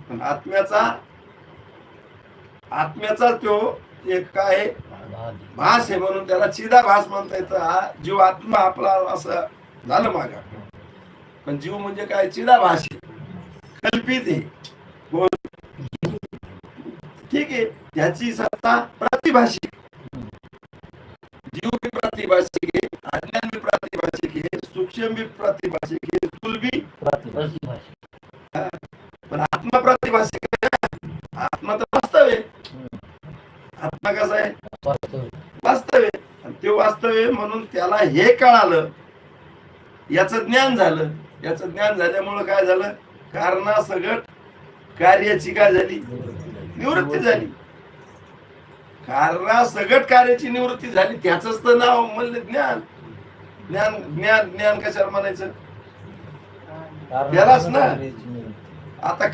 पण आत्म्याचा तो एक काय भास आहे, म्हणून त्याला चिदाभास म्हणता येतं. हा जीव आत्मा आपला असं झालं मागा, पण जीव म्हणजे काय, चिदाभास आहे, कल्पित आहे. ठीक आहे, त्याची सत्ता प्रतिभाषिक, जीव भी प्रतिभाषिक आहे, अज्ञान भी प्रतिभाषिक आहे, सूक्ष्म भी प्रतिभाषिक आहे, स्थूल भी प्रतिभाषिक. पण आत्मा प्रतिभाषिक आहे. आत्मा तर वास्तव आहे. आत्मा कसा आहे, वास्तव आहे. आणि ते वास्तव आहे म्हणून त्याला हे कळालं, याचं ज्ञान झालं. याचं ज्ञान झाल्यामुळं काय झालं, कारणासगट कार्याची काय झाली, निवृत्ती झाली. कारणासगट कार्याची निवृत्ती झाली, त्याच तर नाव म्हणलं ज्ञान. ज्ञान ज्ञान ज्ञान कशाला म्हणायचं, त्यालाच ना. आता